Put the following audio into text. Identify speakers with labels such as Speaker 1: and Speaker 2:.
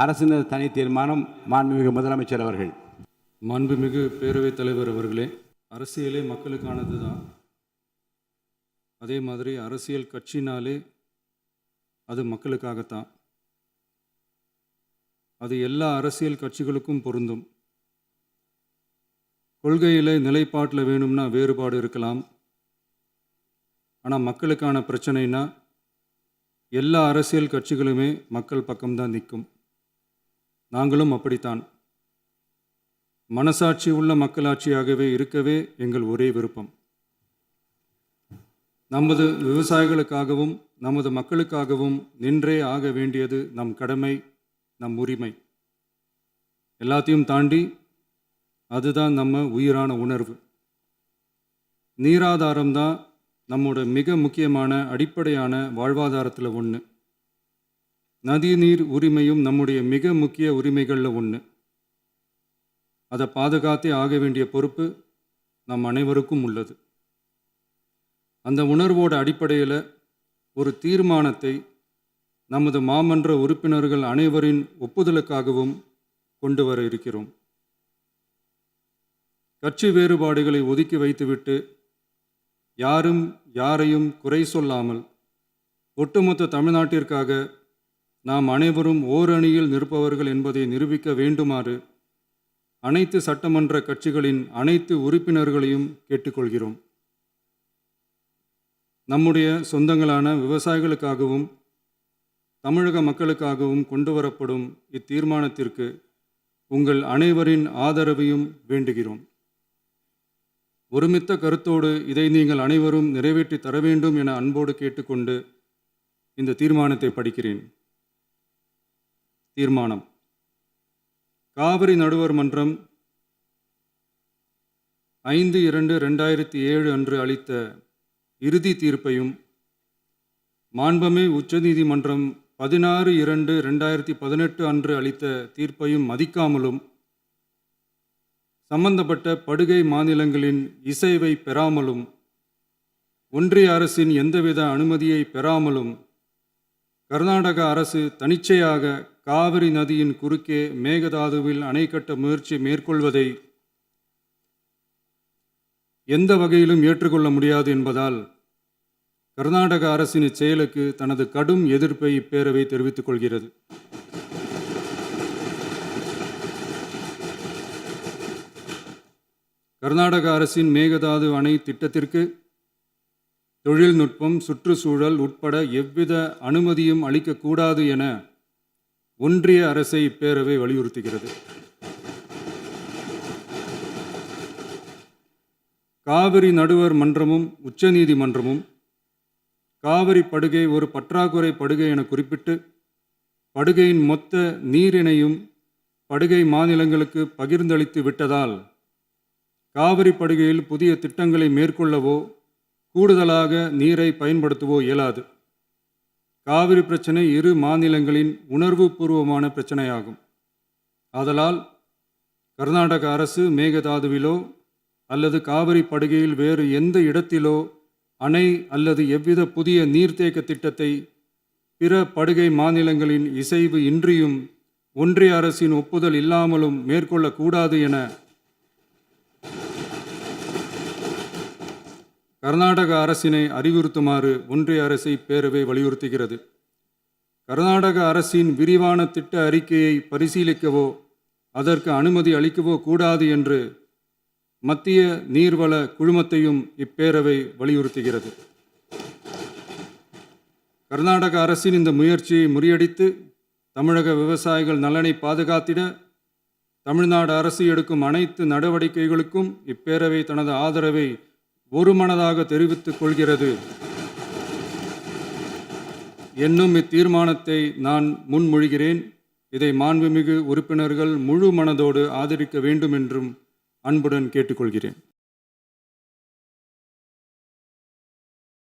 Speaker 1: அரசினர் தனி தீர்மானம். மாண்புமிகு முதலமைச்சர் அவர்கள்.
Speaker 2: மாண்புமிகு பேரவைத் தலைவர் அவர்களே, அரசியலே மக்களுக்கானது தான். அதே மாதிரி அரசியல் கட்சினாலே அது மக்களுக்காகத்தான். அது எல்லா அரசியல் கட்சிகளுக்கும் பொருந்தும். கொள்கையில் நிலைப்பாட்டில் வேணும்னா வேறுபாடு இருக்கலாம். ஆனால் மக்களுக்கான பிரச்சனைனா எல்லா அரசியல் கட்சிகளுமே மக்கள் பக்கம்தான் நிற்கும். நாங்களும் அப்படித்தான். மனசாட்சி உள்ள மக்களாட்சியாகவே இருக்கவே எங்கள் ஒரே விருப்பம். நமது விவசாயிகளுக்காகவும் நமது மக்களுக்காகவும் நின்றே ஆக வேண்டியது நம் கடமை, நம் உரிமை. எல்லாத்தையும் தாண்டி அதுதான் நம்ம உயிரான உணர்வு. நீராதாரம்தான் நம்மோட மிக முக்கியமான அடிப்படையான வாழ்வாதாரத்தில் ஒன்று. நதிநீர் உரிமையும் நம்முடைய மிக முக்கிய உரிமைகளில் ஒன்று. அதை பாதுகாத்தே ஆக வேண்டிய பொறுப்பு நம் அனைவருக்கும் உள்ளது. அந்த உணர்வோட அடிப்படையில் ஒரு தீர்மானத்தை நமது மாமன்ற உறுப்பினர்கள் அனைவரின் ஒப்புதலுக்காகவும் கொண்டு வர இருக்கிறோம். கட்சி வேறுபாடுகளை ஒதுக்கி வைத்துவிட்டு யாரும் யாரையும் குறை சொல்லாமல் ஒட்டுமொத்த தமிழ்நாட்டிற்காக நாம் அனைவரும் ஓரணியில் நிற்பவர்கள் என்பதை நிரூபிக்க வேண்டுமாறு அனைத்து சட்டமன்ற கட்சிகளின் அனைத்து உறுப்பினர்களையும் கேட்டுக்கொள்கிறோம். நம்முடைய சொந்தங்களான விவசாயிகளுக்காகவும் தமிழக மக்களுக்காகவும் கொண்டு வரப்படும் இத்தீர்மானத்திற்கு உங்கள் அனைவரின் ஆதரவையும் வேண்டுகிறோம். ஒருமித்த கருத்தோடு இதை நீங்கள் அனைவரும் நிறைவேற்றி தர வேண்டும் என அன்போடு கேட்டுக்கொண்டு இந்த தீர்மானத்தை படிக்கிறேன். தீர்மானம்: காவிரி நடுவர் மன்றம் 5/2/2007 அன்று அளித்த இறுதி தீர்ப்பையும் மாண்புமிகு உச்சநீதிமன்றம் 16/2/2018 அன்று அளித்த தீர்ப்பையும் மதிக்காமலும் சம்பந்தப்பட்ட படுகை மாநிலங்களின் இசைவை பெறாமலும் ஒன்றிய அரசின் எந்தவித அனுமதியை பெறாமலும் கர்நாடக அரசு தனிச்சையாக காவிரி நதியின் குறுக்கே மேகதாதுவில் அணை கட்ட முயற்சி மேற்கொள்வதை எந்த வகையிலும் ஏற்றுக்கொள்ள முடியாது என்பதால் கர்நாடக அரசின் இச்செயலுக்கு தனது கடும் எதிர்ப்பை இப்பேரவை தெரிவித்துக் கொள்கிறது. கர்நாடக அரசின் மேகதாது அணை திட்டத்திற்கு தொழில்நுட்பம், சுற்றுச்சூழல் உட்பட எவ்வித அனுமதியும் அளிக்கக்கூடாது என ஒன்றிய அரசை இப்பேரவை வலியுறுத்துகிறது. காவிரி நடுவர் மன்றமும் உச்சநீதிமன்றமும் காவிரி படுகை ஒரு பற்றாக்குறை படுகை என குறிப்பிட்டு படுகையின் மொத்த நீரினையும் படுகை மாநிலங்களுக்கு பகிர்ந்தளித்து விட்டதால் காவிரி படுகையில் புதிய திட்டங்களை மேற்கொள்ளவோ கூடுதலாக நீரை பயன்படுத்தவோ இயலாது. காவிரி பிரச்சனை இரு மாநிலங்களின் உணர்வுபூர்வமான பிரச்சனையாகும். ஆதலால் கர்நாடக அரசு மேகதாதுவிலோ அல்லது காவிரி படுகையில் வேறு எந்த இடத்திலோ அணை அல்லது எவ்வித புதிய நீர்த்தேக்க திட்டத்தை பிற படுகை மாநிலங்களின் இசைவு இன்றியும் ஒன்றிய அரசின் ஒப்புதல் இல்லாமலும் மேற்கொள்ளக்கூடாது என கர்நாடக அரசினை அறிவுறுத்துமாறு ஒன்றிய அரசை பேரவை வலியுறுத்துகிறது. கர்நாடக அரசின் விரிவான திட்ட அறிக்கையை பரிசீலிக்கவோ அதற்கு அனுமதி அளிக்கவோ கூடாது என்று மத்திய நீர்வள குழுமத்தையும் இப்பேரவை வலியுறுத்துகிறது. கர்நாடக அரசின் இந்த முயற்சியை முறியடித்து தமிழக விவசாயிகள் நலனை பாதுகாத்திட தமிழ்நாடு அரசு எடுக்கும் அனைத்து நடவடிக்கைகளுக்கும் இப்பேரவை தனது ஆதரவை ஒருமனதாக தெரிவித்துக் கொள்கிறது என்னும் இத்தீர்மானத்தை நான் முன்மொழிகிறேன். இதை மாண்புமிகு உறுப்பினர்கள் முழு மனதோடு ஆதரிக்க வேண்டும் என்றும் அன்புடன் கேட்டுக்கொள்கிறேன்.